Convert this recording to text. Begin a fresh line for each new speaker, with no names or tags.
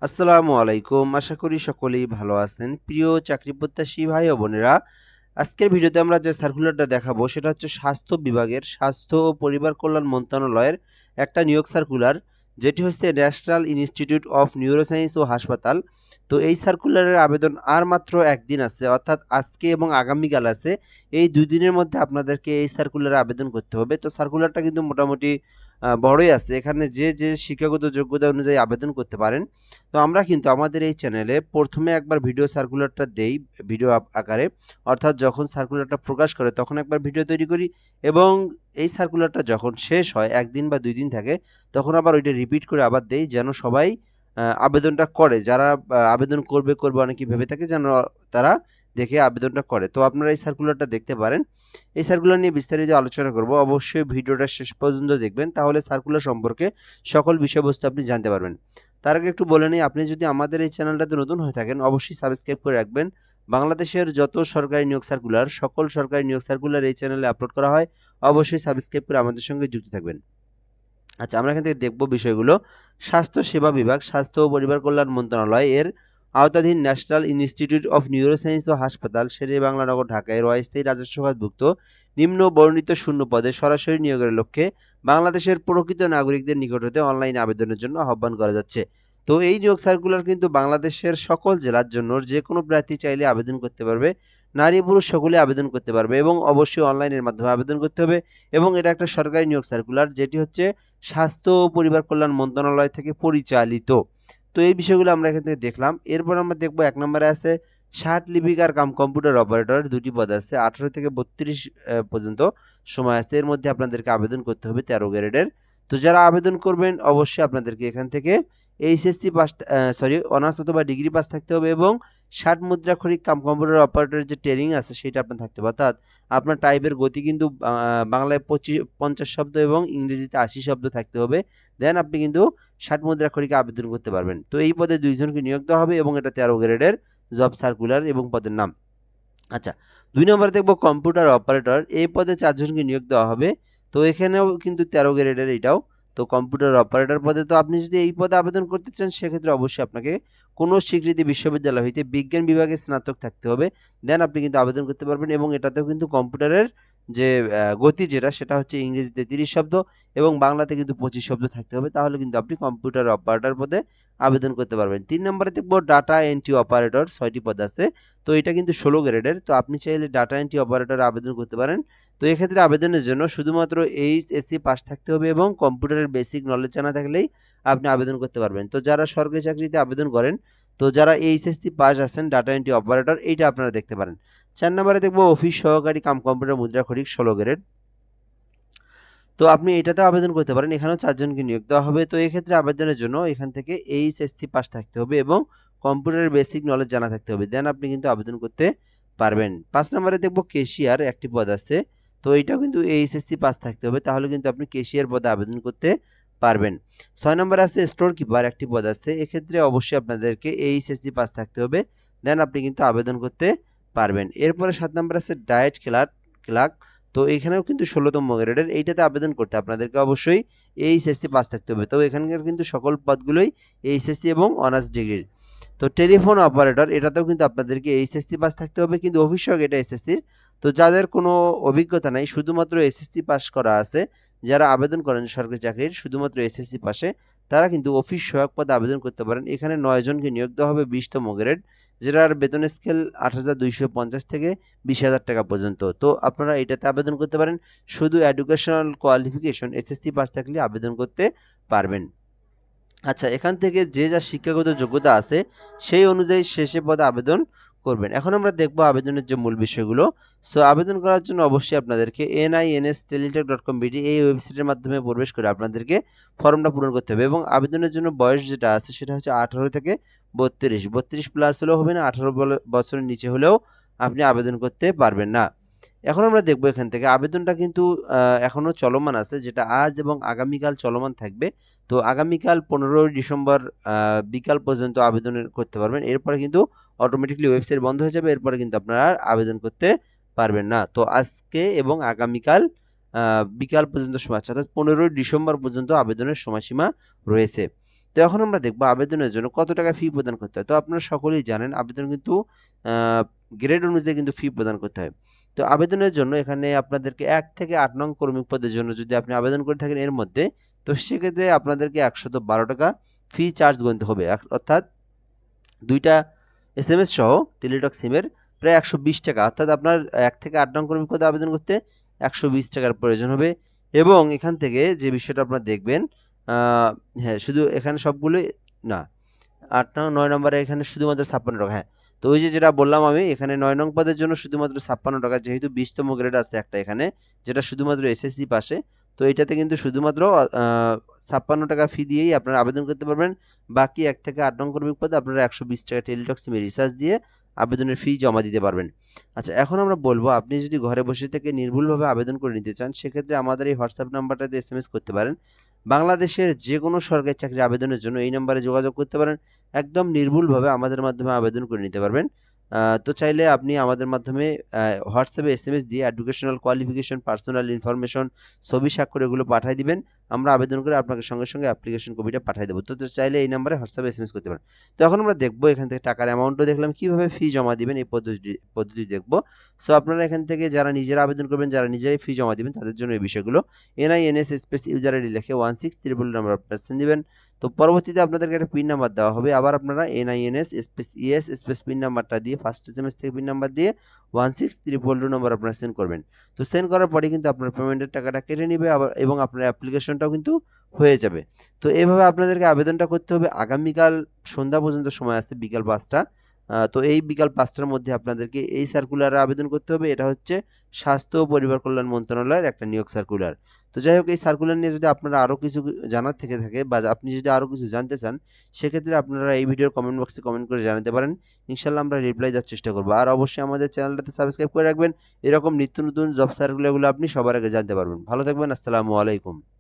আসসালামু আলাইকুম। আশা করি সকলেই ভালো আছেন। প্রিয় চাকরি প্রত্যাশী ভাই ও বোনেরা, আজকের ভিডিওতে আমরা যে সার্কুলারটা দেখাবো সেটা হচ্ছে স্বাস্থ্য বিভাগের স্বাস্থ্য ও পরিবার কল্যাণ মন্ত্রণালয়ের একটা নিয়োগ সার্কুলার, যেটি হচ্ছে ন্যাশনাল ইনস্টিটিউট অফ নিউরোসায়েন্স ও হাসপাতাল। তো এই সার্কুলারের আবেদন আর মাত্র একদিন আছে, অর্থাৎ আজকে এবং আগামীকাল আছে। এই ২ দিনের মধ্যে আপনাদেরকে এই সার্কুলারে আবেদন করতে হবে। তো সার্কুলারটা কিন্তু মোটামুটি বড়ই আছে। এখানে যে শিক্ষাগত যোগ্যতা অনুযায়ী আবেদন করতে পারেন। তো আমরা কিন্তু আমাদের এই চ্যানেলে প্রথমে একবার ভিডিও সার্কুলারটা দেই ভিডিও আকারে, অর্থাৎ যখন সার্কুলারটা প্রকাশ করে তখন একবার ভিডিও তৈরি করি, এবং এই সার্কুলারটা যখন শেষ হয় ১ দিন বা ২ দিন থাকে তখন আবার ওইটা রিপিট করে আবার দেই, যেন সবাই আবেদনটা করে। যারা আবেদন করবে অনেকেই ভেবে থাকে, যেন তারা দেখে আবেদনটা করে। তো আপনারা এই সার্কুলারটা দেখতে পারেন। এই সার্কুলার নিয়ে বিস্তারিত আলোচনা করব। অবশ্যই ভিডিওটা শেষ পর্যন্ত দেখবেন, তাহলে সার্কুলার সম্পর্কে সকল বিষয়বস্তু আপনি জানতে পারবেন। তার আগে একটু বলে নিই, আপনি যদি আমাদের এই চ্যানেলটাতে নতুন হয়ে থাকেন অবশ্যই সাবস্ক্রাইব করে রাখবেন। বাংলাদেশের যত সরকারি নিয়োগ সার্কুলার, সকল সরকারি নিয়োগ সার্কুলার এই চ্যানেলে আপলোড করা হয়। অবশ্যই সাবস্ক্রাইব করে আমাদের সঙ্গে যুক্ত থাকবেন। আচ্ছা, আমরা এখান থেকে দেখব বিষয়গুলো। স্বাস্থ্য সেবা বিভাগ, স্বাস্থ্য ও পরিবার কল্যাণ মন্ত্রণালয় এর আওতাধীন ন্যাশনাল ইনস্টিটিউট অফ নিউরোসায়েন্স ও হাসপাতাল, শেরে-ই-বাংলা-নগর, ঢাকা এর অস্থায়ী রাজস্ব খাতভুক্ত নিম্ন বর্ণিত শূন্য পদে সরাসরি নিয়োগের লক্ষ্যে বাংলাদেশের প্রকৃত নাগরিকদের নিকট হতে অনলাইনে আবেদনের জন্য আহ্বান করা যাচ্ছে। তো এই নিয়োগ সার্কুলার কিন্তু বাংলাদেশের সকল জেলার জন্য যে কোনো প্রার্থী চাইলে আবেদন করতে পারবে। নারী পুরুষ সকলে আবেদন করতে পারবে, এবং অবশ্যই অনলাইনের মাধ্যমে আবেদন করতে হবে। এবং এটা একটা সরকারি নিয়োগ সার্কুলার, যেটি হচ্ছে স্বাস্থ্য ও পরিবার কল্যাণ মন্ত্রণালয় থেকে পরিচালিত। তো এই বিষয়গুলো আমরা এখান থেকে দেখলাম। এরপর আমরা দেখব ১ নম্বরে আছে ষাট লিপিকার কাম কম্পিউটার অপারেটর, ২টি পদ আছে। ১৮ থেকে ৩২ পর্যন্ত সময় আছে। এর মধ্যে আপনাদেরকে আবেদন করতে হবে ১৩ গ্রেডের। তো যারা আবেদন করবেন অবশ্যই আপনাদেরকে এখান থেকে এইচএসসি পাস, অনার্স অথবা ডিগ্রি পাস থাকতে হবে, এবং ৬০ মুদ্রাক্ষরিক কাম কম্পিউটার অপারেটরের যে ট্রেনিং আছে সেটা আপনার থাকতে হবে। অর্থাৎ আপনার টাইপের গতি কিন্তু বাংলায় ৫০ শব্দ এবং ইংরেজিতে ৮০ শব্দ থাকতে হবে। দেন আপনি কিন্তু ৬০ মুদ্রাক্ষরিকে আবেদন করতে পারবেন। তো এই পদে ২ জনকে নিয়োগ দেওয়া হবে, এবং এটা ১৩ গ্রেডের জব সার্কুলার এবং পদের নাম। আচ্ছা, ২ নম্বরে দেখব কম্পিউটার অপারেটর। এই পদে ৪ জনকে নিয়োগ দেওয়া হবে। তো এখানেও কিন্তু ১৩ গ্রেডের এটাও। তো কম্পিউটার অপারেটর পদে, তো আপনি যদি এই পদে আবেদন করতে চান সেক্ষেত্রে অবশ্যই আপনাকে কোনো স্বীকৃত বিশ্ববিদ্যালয় হইতে বিজ্ঞান বিভাগে স্নাতক থাকতে হবে। দেন আপনি কিন্তু আবেদন করতে পারবেন, এবং এটাতেও কিন্তু কম্পিউটারের যে গতি যেটা সেটা হচ্ছে ইংরেজিতে ৩০ শব্দ এবং বাংলাতে কিন্তু ২৫ শব্দ থাকতে হবে। তাহলে কিন্তু আপনি কম্পিউটার অপারেটর পদে আবেদন করতে পারবেন। ৩ নম্বরে দেখব ডাটা এন্ট্রি অপারেটর, ৬টি পদ আছে। তো এটা কিন্তু ১৬ গ্রেডের। তো আপনি চাইলে ডাটা এন্ট্রি অপারেটরে আবেদন করতে পারেন। তো এক্ষেত্রে আবেদনের জন্য শুধুমাত্র এইচএসসি পাস থাকতে হবে, এবং কম্পিউটারের বেসিক নলেজ জানা থাকলেই আপনি আবেদন করতে পারবেন। তো যারা সরকারি চাকরিতে আবেদন করেন, তো যারা এইচএসসি পাস আছেন ডাটা এন্ট্রি অপারেটর, এইটা আপনারা দেখতে পারেন। ৪ নম্বরে দেখব অফিস সহকারী কাম কম্পিউটার মুদ্রাক্ষরিক, ১৬ গ্রেড। তো আপনি এটাতেও আবেদন করতে পারেন। এখানেও ৪ জনকে নিয়োগ দেওয়া হবে। তো এক্ষেত্রে আবেদনের জন্য এখান থেকে এইচএসসি পাস থাকতে হবে এবং কম্পিউটারের বেসিক নলেজ জানা থাকতে হবে। দেন আপনি কিন্তু আবেদন করতে পারবেন। ৫ নম্বরে দেখব ক্যাশিয়ার, একটি পদ আছে। তো এইটাও কিন্তু এইচএসসি পাস থাকতে হবে। তাহলে কিন্তু আপনি ক্যাশিয়ার পদে আবেদন করতে পারবেন। ৬ নম্বরে আছে স্টোর কিপার, একটি পদ আছে। এক্ষেত্রে অবশ্যই আপনাদেরকে এইচএসসি পাস থাকতে হবে। দেন আপনি কিন্তু আবেদন করতে পারবেন। এরপরে ৭ নম্বরে আছে ডায়েট ক্লার্ক। তো এখানেও কিন্তু ১৬তম গ্রেডের। এইটাতে আবেদন করতে আপনাদেরকে অবশ্যই এইচএসসি পাস থাকতে হবে। তো এখানকার কিন্তু সকল পদগুলোই এইচএসসি এবং অনার্স ডিগ্রির। তো টেলিফোন অপারেটর, এটাতেও কিন্তু আপনাদেরকে এইচএসসি পাস থাকতে হবে, কিন্তু অফিস সহকারী এটা এসএসসির। তো যাদের কোনো অভিজ্ঞতা নাই, শুধুমাত্র এসএসসি পাস করা আছে, যারা আবেদন করেন সরকারি চাকরির শুধুমাত্র এসএসসি পাশে, তারা কিন্তু অফিস সহায়ক পদে আবেদন করতে পারেন। এখানে ৯ জনকে নিয়োগ দেওয়া হবে, ২০তম গ্রেড, যেটার বেতন স্কেল ৮,২৫০ থেকে ২০,০০০ টাকা পর্যন্ত। তো আপনারা এটাতে আবেদন করতে পারেন। শুধু এডুকেশনাল কোয়ালিফিকেশন এসএসসি পাস থাকলে আবেদন করতে পারবেন। আচ্ছা, এখান থেকে যে যা শিক্ষাগত যোগ্যতা আছে সেই অনুযায়ী শেষে পদে আবেদন করবেন। এখন আমরা দেখব আবেদনের যে মূল বিষয়গুলো। সো আবেদন করার জন্য অবশ্যই আপনাদেরকে NINSTeletalk.com.bd এই ওয়েবসাইটের মাধ্যমে প্রবেশ করে আপনাদেরকে ফর্মটা পূরণ করতে হবে, এবং আবেদনের জন্য বয়স যেটা আছে সেটা হচ্ছে ১৮ থেকে ৩২। ৩২ প্লাস হলেও হবে না, ১৮ বছরের নিচে হলেও আপনি আবেদন করতে পারবেন না। এখন আমরা দেখব এখান থেকে আবেদনটা কিন্তু এখনো চলমান আছে, যেটা আজ এবং আগামীকাল চলমান থাকবে। তো আগামীকাল ১৫ ডিসেম্বর বিকাল পর্যন্ত আবেদন করতে পারবেন। এরপরে কিন্তু অটোমেটিক্যালি ওয়েবসাইট বন্ধ হয়ে যাবে। এরপরে কিন্তু আপনারা আর আবেদন করতে পারবেন না। তো আজকে এবং আগামীকাল বিকাল পর্যন্ত সময় আছে, অর্থাৎ ১৫ ডিসেম্বর পর্যন্ত আবেদনের সময়সীমা রয়েছে। তো এখন আমরা দেখব আবেদনের জন্য কত টাকা ফি প্রদান করতে হয়। তো আপনারা সকলেই জানেন আবেদন কিন্তু গ্রেড অনুযায়ী কিন্তু ফি প্রদান করতে হয়। তো আবেদনের জন্য এখানে আপনাদেরকে ১ থেকে ৮ নং কর্মী পদের জন্য যদি আপনি আবেদন করে থাকেন এর মধ্যে, তো সেক্ষেত্রে আপনাদেরকে ১১২ টাকা ফি চার্জ গুনতে হবে। অর্থাৎ ২ টা এসএমএস সহ টেলিটক সিমের প্রায় ১২০ টাকা, অর্থাৎ আপনার ১ থেকে ৮ নং কর্মী পদে আবেদন করতে ১২০ টাকার প্রয়োজন হবে। এবং এখান থেকে যে বিষয়টা আপনারা দেখবেন, হ্যাঁ, শুধু এখানে সবগুলোই না, ৮ নং ৯ নম্বরে এখানে শুধুমাত্র ৫৬ টাকা। হ্যাঁ, তো ওই যে যেটা বললাম আমি, এখানে ৯ নং পদের জন্য শুধুমাত্র ৫৬ টাকা, যেহেতু ২০তম গ্রেড আছে একটা এখানে, যেটা শুধুমাত্র এসএসসি পাশে। তো এটাতে কিন্তু শুধুমাত্র ৫৬ টাকা ফি দিয়েই আপনারা আবেদন করতে পারবেন। বাকি ১ থেকে ৮ নং কর্মী পদে আপনারা ১২০ টাকা টেলিটক সিমে রিচার্জ দিয়ে আবেদনের ফি জমা দিতে পারবেন। আচ্ছা, এখন আমরা বলবো আপনি যদি ঘরে বসে থেকে নির্ভুলভাবে আবেদন করে নিতে চান, সেক্ষেত্রে আমাদের এই হোয়াটসঅ্যাপ নাম্বারটাতে এসএমএস করতে পারেন। বাংলাদেশের যে কোনো সরকারি চাকরির আবেদনের জন্য এই নাম্বারে যোগাযোগ করতে পারেন। একদম নির্ভুলভাবে আমাদের মাধ্যমে আবেদন করে নিতে পারবেন। তো চাইলে আপনি আমাদের মাধ্যমে হোয়াটসঅ্যাপে এসএমএস দিয়ে এডুকেশনাল কোয়ালিফিকেশন, পার্সোনাল ইনফরমেশন, ছবি, স্বাক্ষর এগুলো পাঠিয়ে দিবেন। আমরা আবেদন করে আপনাকে সঙ্গে সঙ্গে অ্যাপ্লিকেশন কপিটা পাঠিয়ে দেবো। তো চাইলে এই নাম্বারে হোয়াটসঅ্যাপে এসএমএস করতে পারেন। তো এখন আমরা দেখবো এখান থেকে টাকার অ্যামাউন্টও দেখলাম, কীভাবে ফি জমা দিবেন এই পদ্ধতি দেখবো। সো আপনারা এখান থেকে যারা নিজেরা আবেদন করবেন, যারা নিজেরাই ফি জমা দিবেন, তাদের জন্য এই বিষয়গুলো। NINS স্পেস ইউজার আইডি লিখে 16 নাম্বার আপনারা দিবেন। তো পরবর্তীতে আপনাদেরকে একটা পিন নাম্বার দেওয়া হবে। আবার আপনারা NINS space ES space pin নাম্বারটা দিয়ে ফার্স্ট এসএমএস থেকে পিন নাম্বার দিয়ে 16 নাম্বার আপনারা সেন্ড করবেন। তো সেন্ড করার পরে কিন্তু আপনার পেমেন্টের টাকাটা কেটে নেবে আবার, এবং আপনার অ্যাপ্লিকেশনটাও কিন্তু হয়ে যাবে। তো এভাবে আপনাদেরকে আবেদনটা করতে হবে। আগামীকাল সন্ধ্যা পর্যন্ত সময় আছে, বিকাল ৫টা। তো এই বিকাল ৫টার মধ্যে আপনাদেরকে এই সার্কুলারে আবেদন করতে হবে। এটা হচ্ছে স্বাস্থ্য ও পরিবার কল্যাণ মন্ত্রণালয়ের একটা নিয়োগ সার্কুলার। তো যাই হোক, এই সার্কুলার নিয়ে যদি আপনারা আরও কিছু জানার থেকে থাকে বা আপনি যদি আরও কিছু জানতে চান, সেক্ষেত্রে আপনারা এই ভিডিওর কমেন্ট বক্সে কমেন্ট করে জানাতে পারেন। ইনশাল্লাহ আমরা রিপ্লাই দেওয়ার চেষ্টা করবো। আর অবশ্যই আমাদের চ্যানেলটাতে সাবস্ক্রাইব করে রাখবেন। এরকম নিত্য নতুন জব সার্কুলারগুলো আপনি সবার আগে জানতে পারবেন। ভালো থাকবেন। আসসালামু আলাইকুম।